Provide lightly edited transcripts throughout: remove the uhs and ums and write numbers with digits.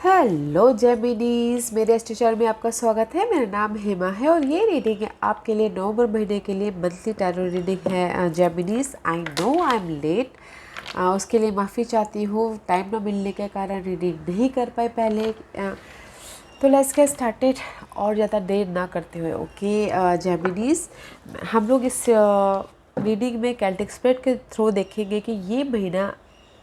Hello जेमिनीज, मेरे एस्ट्रोचार में आपका स्वागत है। मेरा नाम हेमा है और ये रीडिंग है आपके लिए नवंबर महीने के लिए मंथली टैरो रीडिंग है। Geminis, I know I am late, उसके लिए माफ़ी चाहती हूँ। टाइम ना मिलने के कारण रीडिंग नहीं कर पाए पहले। तो लेट्स गेट स्टार्टेड और ज़्यादा देर ना करते हुए। ओके जेमिनीज, हम लोग इस रीडिंग में कैल्टिक स्प्रेड के थ्रू देखेंगे कि ये महीना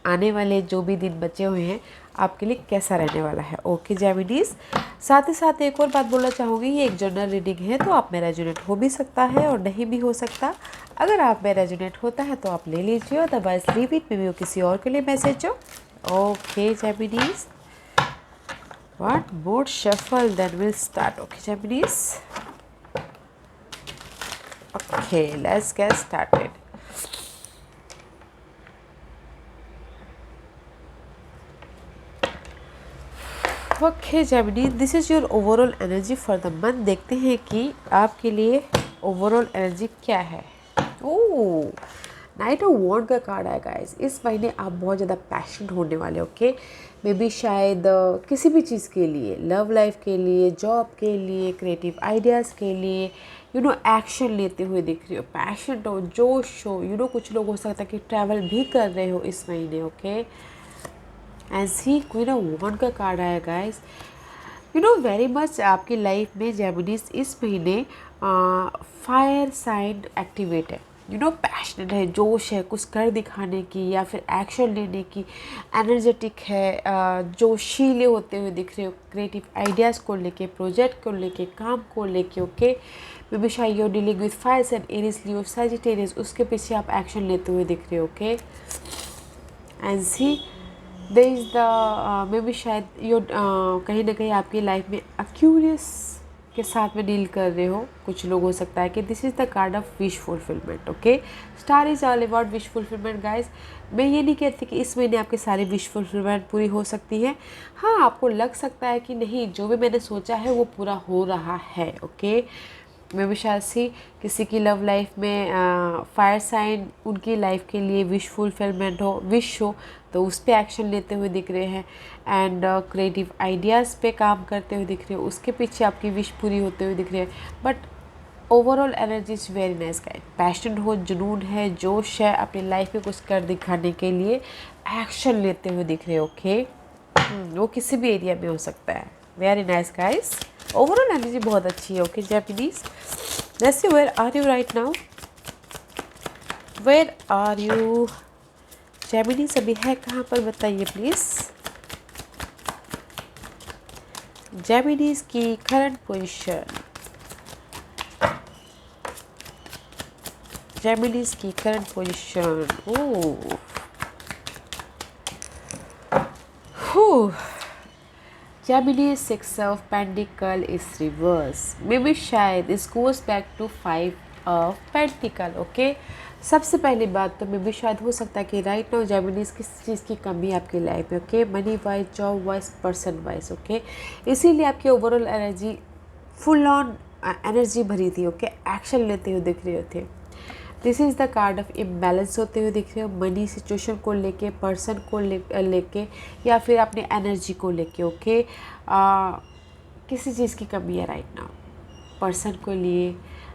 आने वाले जो भी दिन बचे हुए हैं आपके लिए कैसा रहने वाला है। ओके जेमिनीज, साथ ही साथ एक और बात बोलना चाहूँगी, ये एक जनरल रीडिंग है तो आप में रेजोनेट हो भी सकता है और नहीं भी हो सकता। अगर आप में रेजोनेट होता है तो आप ले लीजिए, अदरवाइज लीव इट, में भी किसी और के लिए मैसेज हो। Okay Geminis, one more shuffle, then we'll start. Okay Japanese, okay, let's get started. Okay Gemini, this is your overall energy for the month. देखते हैं कि आपके लिए ओवरऑल एनर्जी क्या है। ओह, नाइट ऑफ वॉन्ड का कार्ड है गाइस। इस महीने आप बहुत ज़्यादा पैशनेट होने वाले। ओके, मे बी शायद किसी भी चीज़ के लिए, लव लाइफ के लिए, जॉब के लिए, क्रिएटिव आइडियाज़ के लिए एक्शन लेते हुए दिख रही हो। पैशनेट हो, जोश हो। कुछ लोग हो सकता है कि ट्रैवल भी कर रहे हो इस महीने। Okay, as he queen of wand का कार्ड आया गाइस। वेरी मच आपकी लाइफ में जेमिनीज इस महीने फायर साइन एक्टिवेट है। पैशनेट है, जोश है कुछ कर दिखाने की या फिर एक्शन लेने की, एनर्जेटिक है, जोशीले होते हुए दिख रहे हो क्रिएटिव आइडियाज़ को लेके, प्रोजेक्ट को लेके, काम को लेके। ओके, मे बी शायद you dealing with fire and Aries, Leo, Sagittarius, उसके पीछे आप एक्शन लेते हुए दिख रहे हो। ओके, एज ही there is the may be शायद यो कहीं ना कहीं आपकी लाइफ में अक्यूरियस के साथ में डील कर रहे हो। कुछ लोग हो सकता है कि this is the card of wish fulfilment. Okay, star is all about wish fulfilment guys. मैं ये नहीं कहती कि इस महीने आपके सारे विश फुलफिलमेंट पूरी हो सकती है। हाँ, आपको लग सकता है कि नहीं, जो भी मैंने सोचा है वो पूरा हो रहा है। ओके, मैं भी शायद से किसी की लव लाइफ में फायर साइन उनकी लाइफ के लिए विश फुलफिलमेंट हो, विश हो, तो उस पर एक्शन लेते हुए दिख रहे हैं। एंड क्रिएटिव आइडियाज़ पे काम करते हुए दिख रहे हो, उसके पीछे आपकी विश पूरी होते हुए दिख रही है। But overall energy is very nice guys. Passion हो, जुनून है, जोश है, अपनी लाइफ में कुछ कर दिखाने के लिए एक्शन लेते हुए दिख रहे हो। ओके, वो किसी भी एरिया में हो सकता है। Very nice guys, overall energy बहुत अच्छी है। Okay Japanese, let's see where are you right now, where are you Japanese, अभी है कहाँ पर बताइए प्लीज़। जैपनीज की करंट पोजीशन, जैपनीज की current position. Oh, Gemini, Six of Pentacle is reverse. Maybe शायद this goes back to Five of Pentacle. Okay? सबसे पहली बात तो मे भी शायद हो सकता है कि राइट नाउ जेमिनीज किस चीज़ की कमी है आपकी लाइफ में। Okay, money wise, job wise, person wise. Okay, इसीलिए आपकी overall energy full on energy भरी थी। ओके, एक्शन लेते हुए दिख रहे थे। This is the card of imbalance होते हुए दिख रहे हो, मनी सिचुएशन को लेके, पर्सन को लेके या फिर अपने एनर्जी को लेके। ओके, किसी चीज़ की कमी है राइट नाउ पर्सन को लिए।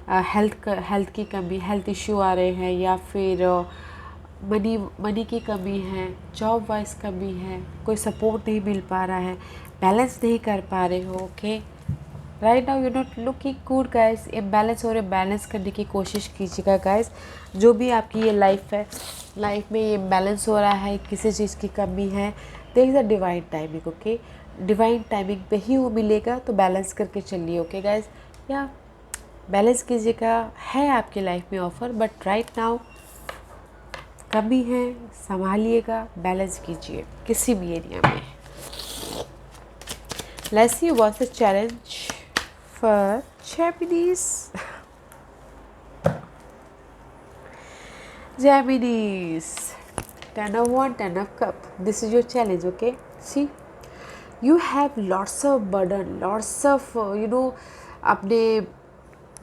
हेल्थ की कमी, हेल्थ इश्यू आ रहे हैं, या फिर मनी की कमी है, जॉब वाइज कमी है, कोई सपोर्ट नहीं मिल पा रहा है, बैलेंस नहीं कर पा रहे हो। Okay, right now you not looking good guys. Imbalance हो रहे, बैलेंस करने की कोशिश कीजिएगा गाइस। जो भी आपकी ये लाइफ है, लाइफ में ये इम्बैलेंस हो रहा है, किसी चीज़ की कमी है, there is a divine timing. Okay, divine timing पे ही वो मिलेगा, तो बैलेंस करके चलिए। ओके गाइस, या बैलेंस कीजिएगा, है आपकी लाइफ में ऑफर, बट राइट नाउ कमी है, संभालिएगा, बैलेंस कीजिए किसी भी एरिया में। Let's see what's the challenge for Japanese. Japanese, 10 of 1, 10 of cup. This is your challenge. Okay, see, you have lots of burden, lots of अपने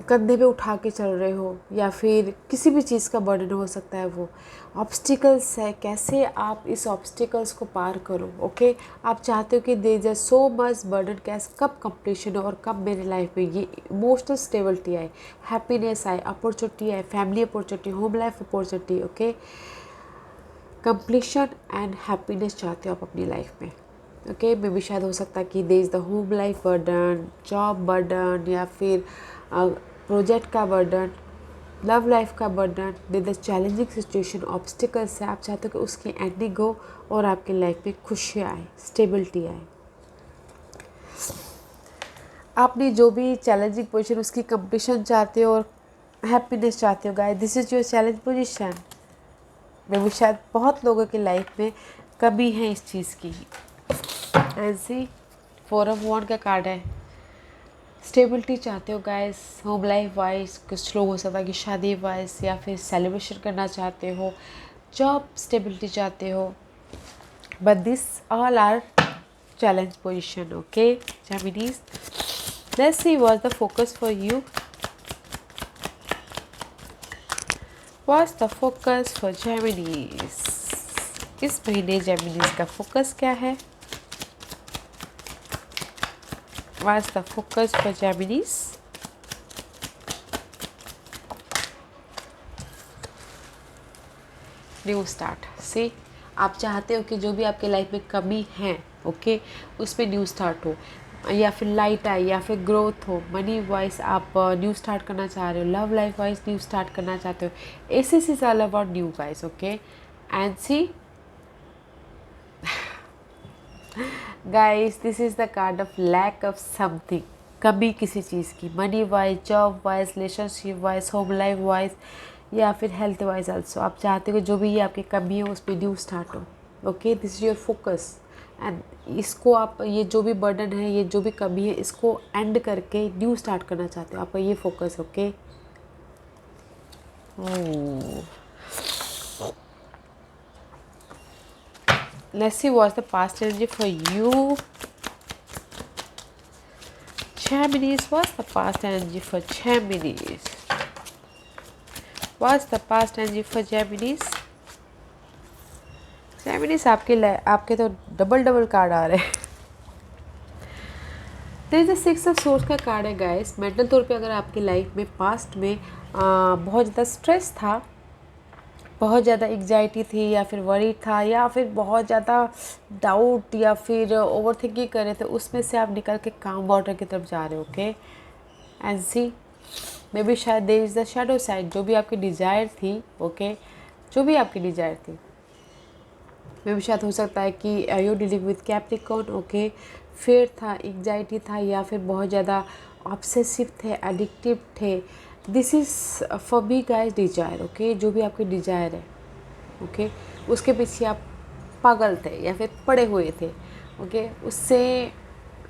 कंधे पे उठा के चल रहे हो, या फिर किसी भी चीज़ का बर्डन हो सकता है। वो ऑब्स्टिकल्स है, कैसे आप इस ऑब्स्टिकल्स को पार करो। ओके, आप चाहते हो कि दे इज सो मच बर्डन, कैसे कब कंप्लीशन हो और कब मेरे लाइफ में ये इमोशनल स्टेबिलिटी आए, हैप्पीनेस आए, अपॉर्चुनिटी आए, family opportunity, home life opportunity. Okay, completion and happiness चाहते हो आप अपनी लाइफ में। ओके, मे भी शायद हो सकता है कि they is the home life burden, job burden, या फिर प्रोजेक्ट का बर्डन, लव लाइफ का burden, they the challenging situation, obstacles है। आप चाहते हो कि उसकी एंडिंग हो और आपकी लाइफ में खुशियाँ आए, स्टेबिलिटी आए। आपने जो भी चैलेंजिंग पोजीशन उसकी कंप्लीशन चाहते हो और हैप्पीनेस चाहते हो guys, this is your challenge position. Maybe शायद बहुत लोगों की लाइफ में कमी है इस चीज़ की। ऐसी 4 ऑफ वॉन्ड का कार्ड है। स्टेबिलिटी चाहते हो गाइस, होम लाइफ वाइज, कुछ लोग हो सकता है कि शादी वाइज, या फिर सेलिब्रेशन करना चाहते हो, जॉब स्टेबिलिटी चाहते हो, but this all are challenge position. Okay, Geminis, let's see what's the focus for you. What's the focus for Geminis? इस महीने Geminis का फोकस क्या है? What's the focus for Geminis? New start. See, आप चाहते हो कि जो भी आपके लाइफ में कमी है, ओके, उस पर न्यू स्टार्ट हो, या फिर लाइट आए, या फिर ग्रोथ हो। मनी वाइज आप न्यू स्टार्ट करना चाह रहे हो, love life wise new start करना चाहते हो। Aces is all about new guys. Okay, and see guys, this is the card of lack of something, कमी किसी चीज़ की, money wise, job wise, relationship wise, home life wise, या फिर health wise also. आप चाहते हो कि जो भी ये आपकी कमी है उस पर न्यू स्टार्ट हो। Okay, this is your focus, and इसको आप, ये जो भी बर्डन है, ये जो भी कमी है, इसको एंड करके न्यू स्टार्ट करना चाहते हो। आपका ये focus. Okay, let's see what's the past energy for you Geminis. What's the past energy for Geminis? What's the past energy for Geminis? Geminis, आपके तो डबल कार्ड आ रहे हैं। There is the 6 of swords का card है guys. Mental तौर पे अगर आपकी लाइफ में पास्ट में बहुत ज़्यादा स्ट्रेस था, बहुत ज़्यादा एग्जाइटी थी, या फिर वरी था, या फिर बहुत ज़्यादा डाउट या फिर ओवर थिंकिंग कर रहे थे, उसमें से आप निकल के काम वाटर की तरफ जा रहे हो। Okay, and see, may be शायद there is the shadow side, जो भी आपकी डिज़ायर थी। ओके, जो भी आपकी डिज़ायर थी, मे बी शायद हो सकता है कि you dealing with Capricorn. Okay, fear था, एग्जाइटी था, या फिर बहुत ज़्यादा ऑब्सेसिव थे, एडिक्टिव थे। This is for be guys desire. Okay, जो भी आपकी डिज़ायर है, ओके, उसके पीछे आप पागल थे या फिर पड़े हुए थे। ओके, उससे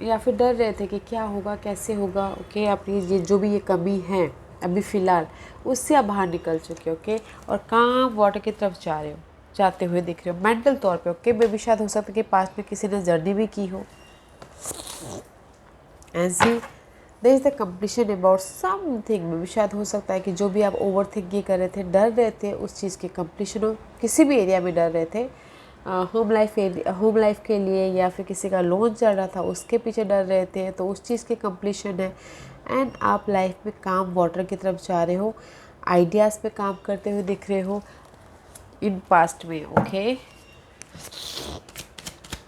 या फिर डर रहे थे कि क्या होगा, कैसे होगा। ओके, आपकी ये जो भी ये कमी है अभी फ़िलहाल, उससे आप बाहर निकल चुके। ओके, और काम वाटर की तरफ जा रहे हो, जाते हुए दिख रहे हो मेंटल तौर पे। ओके, मे बी शायद हो सकता है कि पास्ट में किसी ने जर्नी भी की हो। And see, there is the completion about something. May B शायद हो सकता है कि जो भी आप ओवर थिंकिंग कर रहे थे, डर रहे थे, उस चीज़ की कंप्लीशन हो। किसी भी एरिया में डर रहे थे, होम लाइफ के लिए, या फिर किसी का लोन चल रहा था उसके पीछे डर रहे थे, तो उस चीज़ की कंप्लीशन है। एंड आप लाइफ में काम वाटर की तरफ जा रहे हो, आइडियाज़ पे काम करते हुए दिख रहे हो इन पास्ट में। Okay,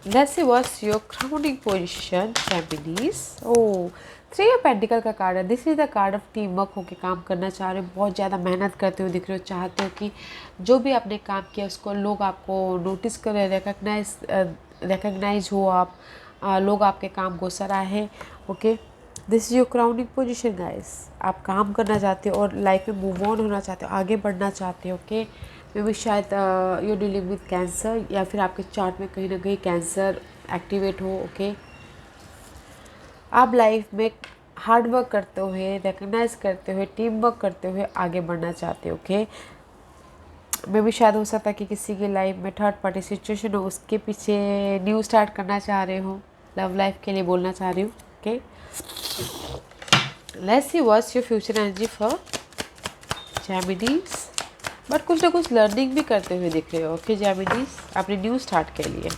let's see what's your crowning position Geminis। Oh, 3 of pentacle का कार्ड है। This is the card of team work, होकर काम करना चाह रहे हो, बहुत ज़्यादा मेहनत करते हुए दिख रहे हो, चाहते हो कि जो भी आपने काम किया उसको लोग आपको नोटिस करें, रिकग्नाइज हो आप, लोग आपके काम को सराहें। Okay, this is your crowning position guys. आप काम करना चाहते हो और लाइफ में मूव ऑन होना चाहते हो, आगे बढ़ना चाहते हो। ओके, मे भी शायद यू डीलिंग विद कैंसर, या फिर आपके चार्ट में कहीं ना कहीं कैंसर एक्टिवेट हो। ओके, आप लाइफ में हार्ड वर्क करते हुए, रिकग्नाइज करते हुए, टीम वर्क करते हुए आगे बढ़ना चाहते हो। ओके, मे भी शायद हो सकता है कि किसी की लाइफ में थर्ड पार्टी सिचुएशन हो, उसके पीछे न्यू स्टार्ट करना चाह रहे हो, लव लाइफ के लिए बोलना चाह रही हूँ। Okay, let's see what's your future energy for Geminis. But कुछ ना कुछ लर्निंग भी करते हुए दिख रहे हो। ओके जेमिनीज, अपने न्यू स्टार्ट के लिए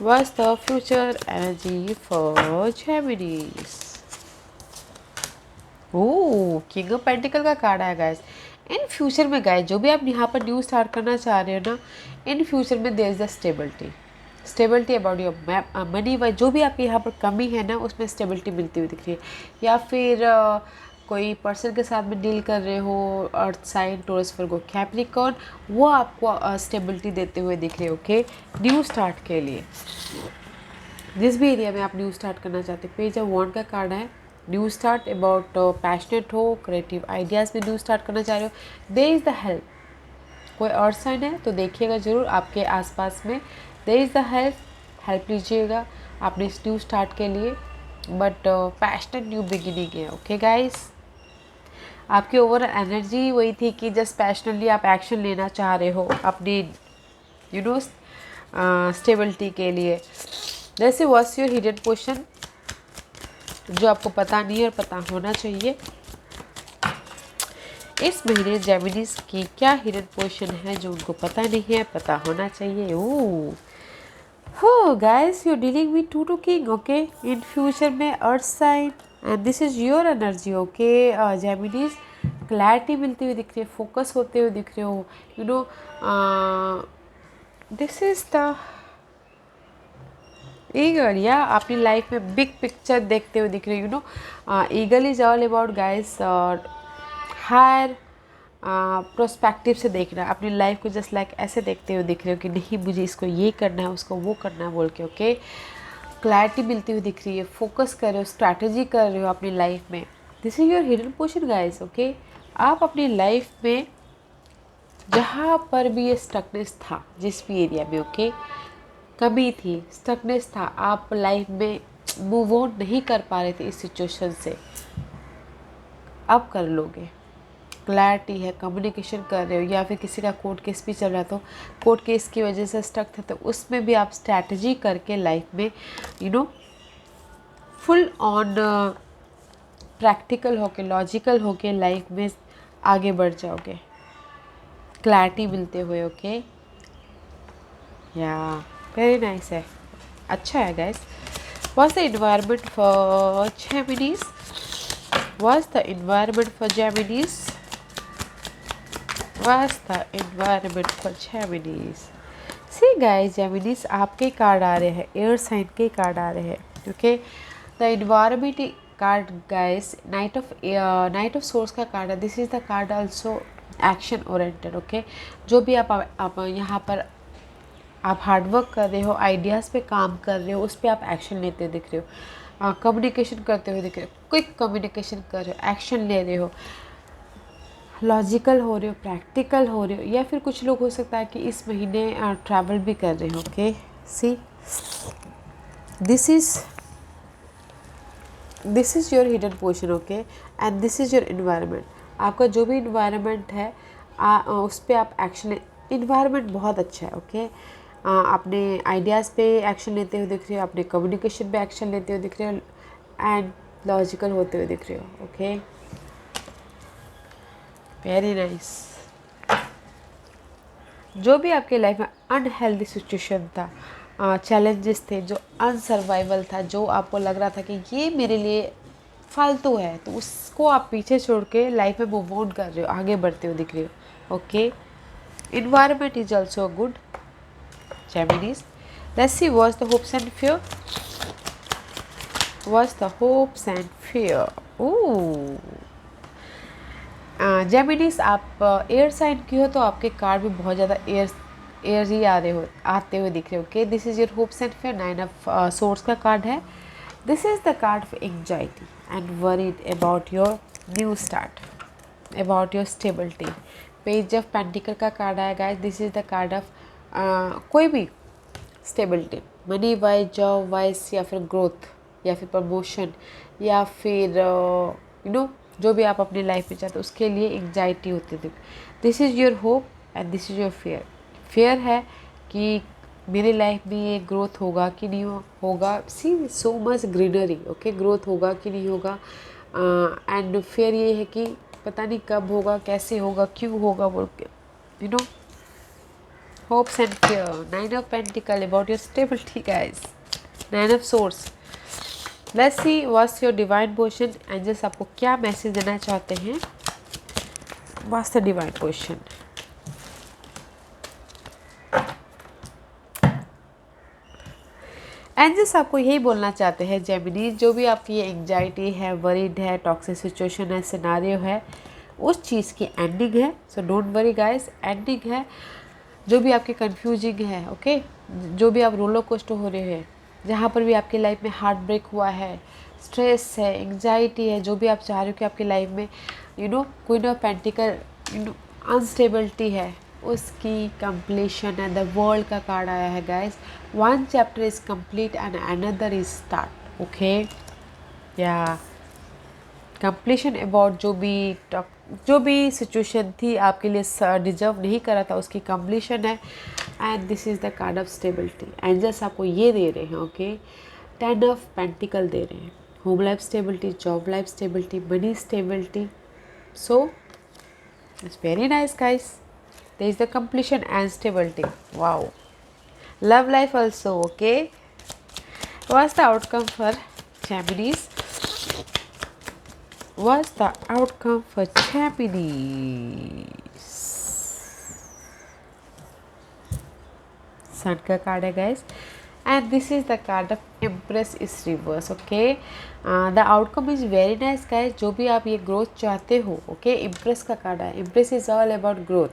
what's the future energy for Geminis. Oh, king of pentacle का कार्ड है गाइस। इन फ्यूचर में गाइस, जो भी आप यहाँ पर न्यू स्टार्ट करना चाह रहे हो ना, इन फ्यूचर में there is the stability about your money wise. जो भी आपके यहाँ पर कमी है ना, उसमें स्टेबिलिटी मिलती हुई दिख रही है। या फिर कोई पर्सन के साथ में डील कर रहे हो, अर्थ साइन, टॉरस, वर्गो, कैप्रिकॉर्न, वो आपको स्टेबिलिटी देते हुए दिख रहे हो। ओके, न्यू स्टार्ट के लिए जिस भी एरिया में आप न्यू स्टार्ट करना चाहते हैं। पेज ऑफ वॉन्ड का कार्ड है। न्यू स्टार्ट अबाउट पैशनेट हो, क्रिएटिव आइडियाज़ में न्यू स्टार्ट करना चाह रहे हो। There is the help. कोई अर्थ साइन है तो देखिएगा ज़रूर आपके आसपास में। देयर इज़ द हेल्प लीजिएगा आपने इस न्यू स्टार्ट के लिए। बट पैशनेट न्यू बिगिनिंग है। ओके गाइस, आपकी ओवरऑल एनर्जी वही थी कि जस्ट पैशनेटली आप एक्शन लेना चाह रहे हो अपनी स्टेबिलिटी के लिए। जैसे व्हाट्स योर हिडन पोर्शन, जो आपको पता नहीं है और पता होना चाहिए। इस महीने जेमिनीज की क्या हिडन पोर्शन है जो उनको पता नहीं है, पता होना चाहिए। Oh guys, you dealing with two king. Okay, in future में earth sign and this is your energy. Okay Geminis, clarity मिलती हुई दिख रही है, फोकस होते हुए दिख रहे हो। This is the eagle. या अपनी लाइफ में बिग पिक्चर देखते हुए दिख रहे हो। Eagle is all about guys higher prospective से देखना। अपनी लाइफ को जस्ट लाइक ऐसे देखते हुए दिख रहे हो कि नहीं, मुझे इसको ये करना है, उसको वो करना है बोल के। ओके, क्लैरिटी मिलती हुई दिख रही है, फोकस कर रहे हो, स्ट्रैटेजी कर रहे हो अपनी लाइफ में। This is your hidden portion guys. Okay, आप अपनी लाइफ में जहाँ पर भी ये स्टकनेस था, जिस भी एरिया में ओके कमी थी, स्टकनेस था, आप लाइफ में मूव ऑन नहीं कर पा रहे थे इस सिचुएशन से, अब कर लोगे। क्लैरिटी है, कम्युनिकेशन कर रहे हो, या फिर किसी का कोर्ट केस भी चल रहा तो कोर्ट केस की वजह से स्टक था, तो उसमें भी आप स्ट्रैटेजी करके लाइफ में फुल ऑन प्रैक्टिकल होके, लॉजिकल होके लाइफ में आगे बढ़ जाओगे, क्लैरिटी मिलते हुए। ओके, या वेरी नाइस है, अच्छा है guys. What's the environment for Geminis? What's the environment for Geminis? What's the environment for Geminis? See guys, Geminis आपके कार्ड आ रहे हैं, एयर साइन के कार्ड आ रहे हैं। Okay, the environment card guys, knight of swords का card है। This is the card also action oriented. Okay, जो भी आप यहाँ पर आप हार्डवर्क कर रहे हो, आइडियाज़ पे काम कर रहे हो, उस पर आप एक्शन लेते दिख रहे हो, कम्युनिकेशन करते हुए दिख रहे हो, क्विक कम्युनिकेशन कर रहे हो, एक्शन ले रहे हो, लॉजिकल हो रहे हो, प्रैक्टिकल हो रहे हो, या फिर कुछ लोग हो सकता है कि इस महीने ट्रैवल भी कर रहे हो। Okay, see this is your hidden portion. Okay, and this is your environment. आपका जो भी इन्वायरमेंट है उस पर आप एक्शन, इन्वायरमेंट बहुत अच्छा है। ओके, अपने आइडियाज़ पे एक्शन लेते हुए दिख रहे हो, अपने कम्युनिकेशन पे एक्शन लेते हुए दिख रहे हो, एंड लॉजिकल होते हुए दिख रहे हो। Okay, very nice. जो भी आपके लाइफ में अनहेल्दी सिचुएशन था, चैलेंजेस थे, जो अनसर्वाइवल था, जो आपको लग रहा था कि ये मेरे लिए फालतू है, तो उसको आप पीछे छोड़ के लाइफ में मूव ऑन कर रहे हो, आगे बढ़ते हो दिख रहे हो। Okay, environment is also good Geminis. Let's see what's the hopes and fear. What's the hopes and fear? Ooh. जेमिनीज, आप एयर साइन की हो तो आपके कार्ड भी बहुत ज़्यादा एयर ही आते हुए दिख रहे हो। Okay, this is your hopes and fair. 9 of swords का कार्ड है। This is the card for anxiety and worried about your new start, about your stability. Page of pentacle का कार्ड आया guys. This is the card of कोई भी stability, money wise, job wise, या फिर growth, या फिर promotion, या फिर जो भी आप अपनी लाइफ में चाहते हो उसके लिए एंजाइटी होती थी। This is your hope and this is your fair. Fair है कि मेरे लाइफ में ये ग्रोथ होगा कि नहीं होगा, see so much greenery, okay, growth होगा कि नहीं होगा, एंड फिर ये है कि पता नहीं कब होगा, कैसे होगा, क्यों होगा बोल के, you know, hopes and fear. Nine of Pentacle about your stability, guys. Nine of Swords. Let's see what's your divine portion. Angels आपको क्या मैसेज देना चाहते हैं. What's the divine portion? Angels आपको यही बोलना चाहते हैं जेमिनी, जो भी आपकी ये एंग्जाइटी है, वरीड है, टॉक्सिक सिचुएशन है, सिनारियो है, उस चीज़ की एंडिंग है. सो डोंट वरी गाइस, एंडिंग है. जो भी आपकी कंफ्यूजिंग है, ओके, जो भी आप रोलर कोस्टर हो रहे हैं, जहाँ पर भी आपकी लाइफ में हार्ट ब्रेक हुआ है, स्ट्रेस है, एंग्जाइटी है, जो भी आप चाह रहे हो कि आपकी लाइफ में क्वीन ऑफ पेंटिकल, अनस्टेबिलिटी है, उसकी कंप्लीशन है. द वर्ल्ड का कार्ड आया है guys. One chapter is complete and another is start, okay. या कंप्लीशन अबाउट जो भी सिचुएशन थी आपके लिए डिजर्व नहीं करा था, उसकी कंप्लीशन है. And this is the card of stability. Angels आपको ये दे रहे हैं, ओके. 10 ऑफ पेंटिकल दे रहे हैं. Home life stability, job life stability, money stability. So it's very nice guys. There is the completion and stability. Wow. Love life also, okay. What's the outcome for Geminis? What's the outcome for Geminis? Sun का card है guys, and this is the card of Empress is reverse, okay. The outcome is very nice guys. जो भी आप ये growth चाहते हो, okay, Empress का card है. Empress is all about growth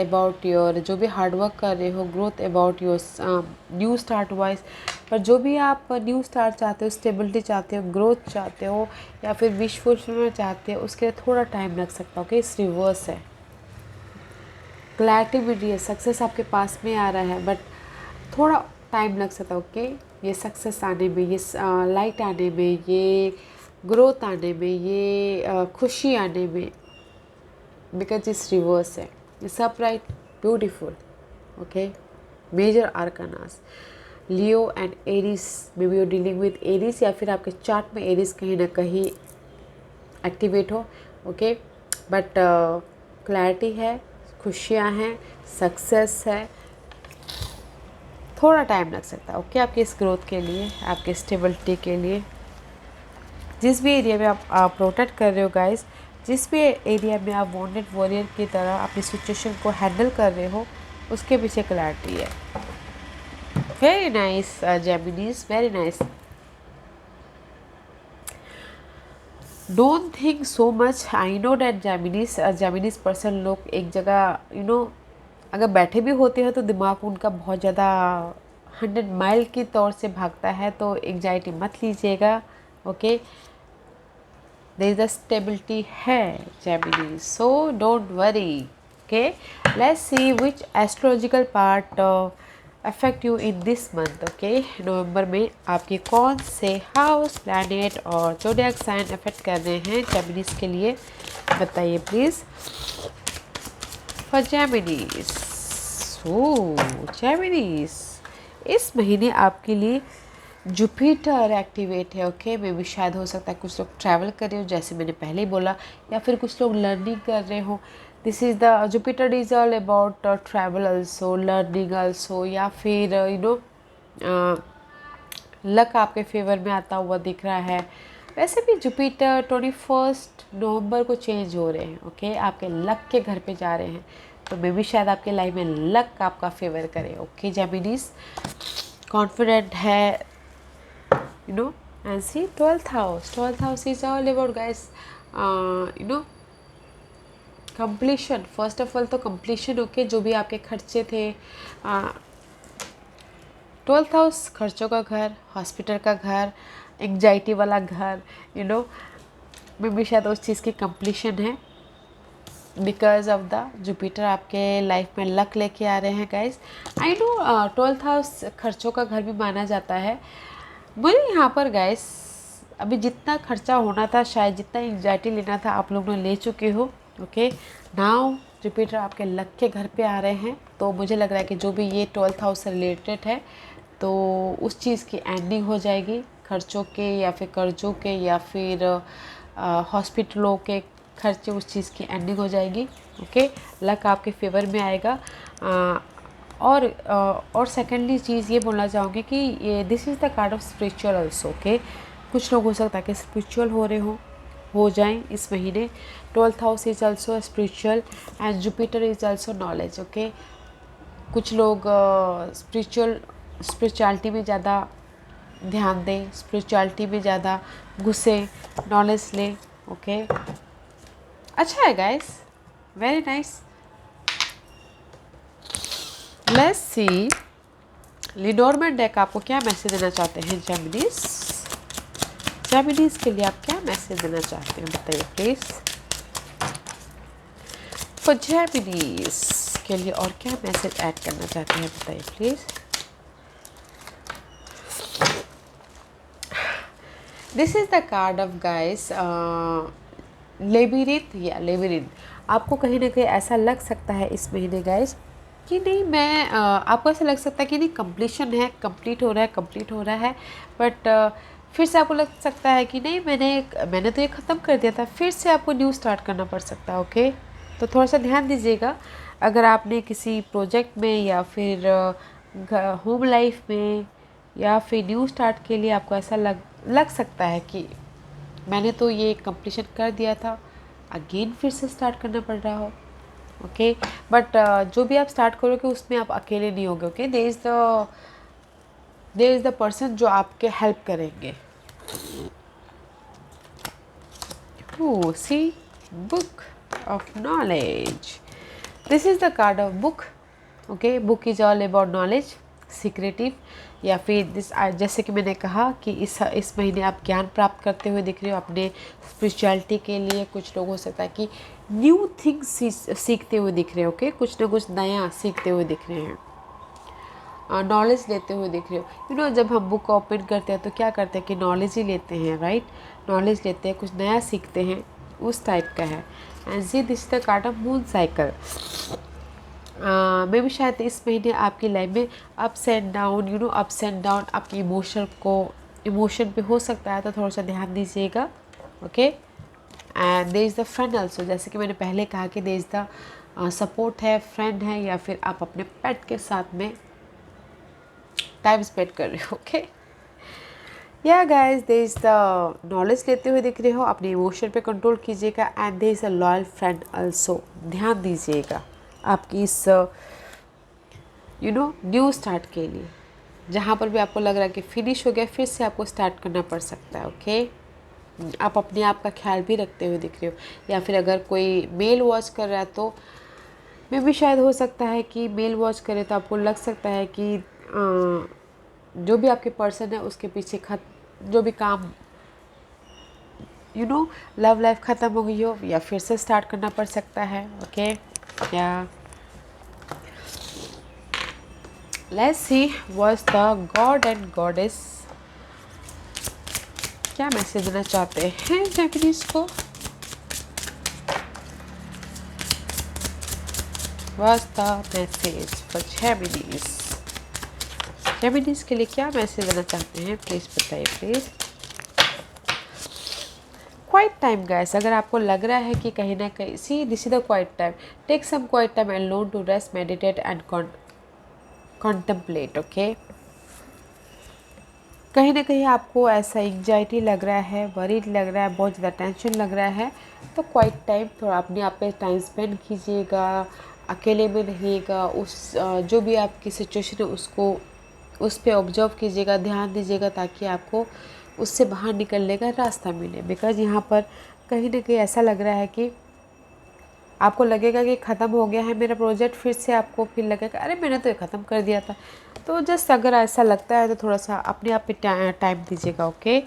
about your, जो भी हार्ड वर्क कर रहे हो, growth about your new start wise. पर जो भी आप न्यू स्टार्ट चाहते हो, स्टेबिलिटी चाहते हो, ग्रोथ चाहते हो, या फिर विश फुलफिलमेंट चाहते हो, उसके लिए थोड़ा टाइम लग सकता है, ओके. इस रिवर्स है. क्लैरिटी मिल रही है, सक्सेस आपके पास में आ रहा है, बट थोड़ा टाइम लग सकता है, ओके. ये सक्सेस आने में, ये लाइट आने में, ये ग्रोथ आने में, ये खुशी आने में, बिकॉज इस रिवर्स है. It's upright, beautiful, okay. Major arcanas, Leo and Aries. Maybe you're dealing with Aries, या फिर आपके चार्ट में Aries कहीं ना कहीं एक्टिवेट हो, ओके. बट क्लैरिटी है, खुशियाँ हैं, सक्सेस है. थोड़ा टाइम लग सकता है, ओके, आपके इस ग्रोथ के लिए, आपके स्टेबिलिटी के लिए. जिस भी एरिया में आप प्रोटेक्ट कर रहे हो गाइस, जिस भी एरिया में आप वॉन्डेड वॉरियर की तरह अपनी सिचुएशन को हैंडल कर रहे हो, उसके पीछे क्लैरिटी है. Very nice Geminis, very nice. Don't think so much. I know that Geminis person लोग एक जगह अगर बैठे भी होते हैं तो दिमाग उनका बहुत ज़्यादा 100 माइल की तौर से भागता है, तो एंग्जाइटी मत लीजिएगा, okay. There is a stability है Gemini, so don't worry, okay. Let's see which astrological part affect you in this month, okay. नवंबर में आपके कौन से हाउस, प्लैनेट और ज़ोडिएक साइन अफेक्ट कर रहे हैं Geminis के लिए, बताइए प्लीज़. For Geminis, Geminis, इस महीने आपके लिए जुपिटर एक्टिवेट है, ओके. मे भी शायद हो सकता है कुछ लोग ट्रैवल कर रहे हो, जैसे मैंने पहले ही बोला, या फिर कुछ लोग लर्निंग कर रहे हो. This is the Jupiter is all about travel also, learning also, या फिर लक आपके फेवर में आता हुआ दिख रहा है. वैसे भी जुपिटर 21 नवंबर को चेंज हो रहे हैं, ओके. आपके लक के घर पे जा रहे हैं, तो मे भी शायद आपके लाइफ में लक आपका फेवर करे, ओके. जेमिनीज कॉन्फिडेंट है, and see 12th house is all about guys, completion. first of all तो completion, okay. जो भी आपके खर्चे थे, 12th हाउस खर्चों का घर, हॉस्पिटल का घर, एंग्जाइटी वाला घर, मे भी शायद उस चीज़ की कंप्लीशन है, बिकॉज ऑफ द जुपिटर आपके लाइफ में लक लेके आ रहे हैं guys. I know 12th house खर्चों का घर भी माना जाता है. मुझे यहाँ पर गाइस अभी जितना खर्चा होना था, शायद जितना एंग्जाइटी लेना था, आप लोग ने ले चुके हो, ओके. नाउ जुपिटर आपके लक के घर पे आ रहे हैं, तो मुझे लग रहा है कि जो भी ये 12th हाउस से रिलेटेड है तो उस चीज़ की एंडिंग हो जाएगी, खर्चों के या फिर कर्जों के या फिर हॉस्पिटलों के खर्चे, उस चीज़ की एंडिंग हो जाएगी। ओके, लक आपके फेवर में आएगा। और सेकेंडली चीज़ ये बोलना चाहूँगी कि ये this is the card of spiritual also. Okay, कुछ लोग हो सकता है कि स्पिरिचुअल हो जाएं इस महीने। 12th house is also spiritual and Jupiter is also knowledge. Okay, कुछ लोग स्पिरिचुअलिटी में ज़्यादा ध्यान दें, स्पिरिचुअलिटी में ज़्यादा घुसे, नॉलेज लें। ओके, अच्छा है guys, very nice. Let's see Lenormand deck आपको क्या मैसेज देना चाहते हैं जेमिनीज। जेमिनीज के लिए आप क्या मैसेज देना चाहते हैं बताइए प्लीज। फॉर जेमिनीज के लिए और क्या मैसेज ऐड करना चाहते हैं बताइए please. This is the card of guys labyrinth या लेबिरिन। आपको कहीं ना कहीं ऐसा लग सकता है इस महीने गाइस कि नहीं मैं आपको ऐसा लग सकता है कि नहीं कंप्लीशन है, कंप्लीट हो रहा है बट फिर से आपको लग सकता है कि नहीं मैंने तो ये ख़त्म कर दिया था, फिर से आपको न्यू स्टार्ट करना पड़ सकता है। ओके, तो थोड़ा सा ध्यान दीजिएगा। अगर आपने किसी प्रोजेक्ट में या फिर होम लाइफ में या फिर न्यू स्टार्ट के लिए आपको ऐसा लग सकता है कि मैंने तो ये कंप्लीशन कर दिया था, अगेन फिर से स्टार्ट करना पड़ रहा हो। ओके, बट जो भी आप स्टार्ट करोगे उसमें आप अकेले नहीं होगे। Okay, there is the person जो आपके हेल्प करेंगे। See book of knowledge, this is the card of book. Okay, book is all about knowledge, secretive या फिर जैसे कि मैंने कहा कि इस महीने आप ज्ञान प्राप्त करते हुए दिख रहे हो अपने स्पिरिचुअलिटी के लिए। कुछ लोग हो सकता है कि न्यू थिंग्स सीखते हुए दिख रहे हो। ओके, कुछ ना कुछ नया सीखते हुए दिख रहे हैं, नॉलेज लेते हुए दिख रहे हो। यू नो, जब हम बुक ओपन करते हैं तो क्या करते हैं कि नॉलेज ही लेते हैं, राइट। नॉलेज लेते हैं, कुछ नया सीखते हैं, उस टाइप का है। एंड जी this the card of moon cycle. Maybe शायद इस महीने आपकी लाइफ में ups and down, you know, ups and down आपके इमोशन पे हो सकता है, तो थोड़ा सा ध्यान दीजिएगा। Okay, and there is the friend also, जैसे कि मैंने पहले कहा कि देयर इज़ द सपोर्ट है, फ्रेंड है, या फिर आप अपने पेट के साथ में टाइम स्पेंड कर रहे हो। ओके, या guys there is the knowledge लेते हुए दिख रहे हो, अपने इमोशन पे कंट्रोल कीजिएगा। And there is a loyal friend also, ध्यान दीजिएगा आपकी इस यू नो न्यू स्टार्ट के लिए। जहाँ पर भी आपको लग रहा है कि फिनिश हो गया, फिर से आपको स्टार्ट करना पड़ सकता है। ओके, आप अपने आप का ख्याल भी रखते हुए दिख रहे हो। या फिर अगर कोई मेल वॉच कर रहा है तो मे भी शायद हो सकता है कि मेल वॉच करे तो आपको लग सकता है कि जो भी आपके पर्सन है उसके पीछे जो भी काम यू नो लव लाइफ ख़त्म हो गई हो या फिर से स्टार्ट करना पड़ सकता है। ओके, या let's see what's the god and goddess क्या मैसेज देना चाहते हैं जेमिनीज को। What's the message for Geminis. Geminis के लिए क्या मैसेज देना चाहते हैं प्लीज़ बताइए प्लीज़। क्वाइट टाइम गाइस, अगर आपको लग रहा है कि कहीं ना कहीं see this is the quiet time, take some quiet time and learn to rest, meditate and contemplate. Okay, कहीं ना कहीं आपको ऐसा एंग्जाइटी लग रहा है, वरीड लग रहा है, बहुत ज़्यादा टेंशन लग रहा है, तो क्वाइट टाइम थोड़ा अपने आप पे टाइम स्पेंड कीजिएगा, अकेले में रहिएगा। जो भी आपकी सिचुएशन है उसको उस पर ऑब्जर्व कीजिएगा, ध्यान दीजिएगा, ताकि आपको उससे बाहर निकलने का रास्ता मिले। बिकॉज़ यहाँ पर कहीं ना कहीं ऐसा लग रहा है कि आपको लगेगा कि ख़त्म हो गया है मेरा प्रोजेक्ट, फिर से आपको फिर लगेगा अरे मैंने तो ये ख़त्म कर दिया था। तो जस्ट अगर ऐसा लगता है तो थोड़ा सा अपने आप पे टाइम दीजिएगा। ओके,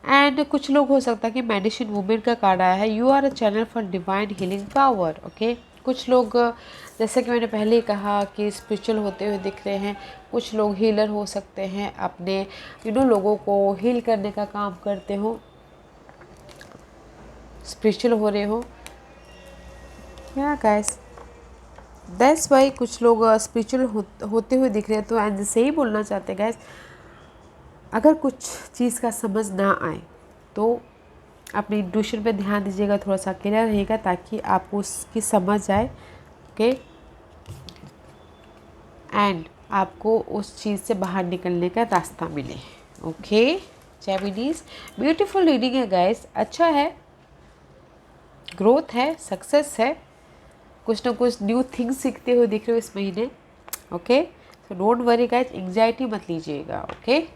एंड कुछ लोग हो सकता है कि मेडिसिन वुमेन का कार्ड आया है, you are a channel for divine healing power. Okay, कुछ लोग जैसे कि मैंने पहले ही कहा कि स्पिरिचुअल होते हुए दिख रहे हैं। कुछ लोग हीलर हो सकते हैं, अपने लोगों को हील करने का काम करते हो, स्पिरिचुअल हो रहे हो। या गाइस दैट्स वाई कुछ लोग स्पिरिचुअल होते हुए दिख रहे हैं। तो एंड से ही बोलना चाहते हैं गैस, अगर कुछ चीज़ का समझ ना आए तो अपने इंट्यूशन पे ध्यान दीजिएगा, थोड़ा सा क्लियर रहेगा ताकि आपको उसकी समझ आए। ओके, एंड आपको उस चीज़ से बाहर निकलने का रास्ता मिले। ओके जेमिनीज, ब्यूटीफुल रीडिंग है गाइस, अच्छा है, ग्रोथ है, सक्सेस है, कुछ ना कुछ न्यू थिंग्स सीखते हुए दिख रहे हो इस महीने। Okay, so don't worry guys, anxiety मत लीजिएगा। ओके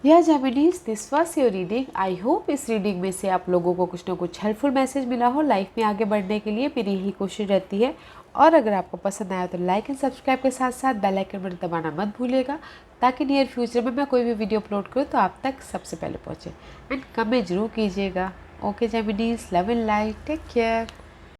या Geminis, this was your reading. I hope इस रीडिंग में से आप लोगों को कुछ ना कुछ हेल्पफुल मैसेज मिला हो लाइफ में आगे बढ़ने के लिए। मेरी यही कोशिश रहती है। और अगर आपको पसंद आया तो लाइक एंड सब्सक्राइब के साथ साथ बेल आइकन बटन दबाना मत भूलिएगा, ताकि नियर फ्यूचर में मैं कोई भी वीडियो अपलोड करूँ तो आप तक सबसे पहले पहुँचे। एंड कमेंट जरूर कीजिएगा। Okay Geminis, love and light, take care.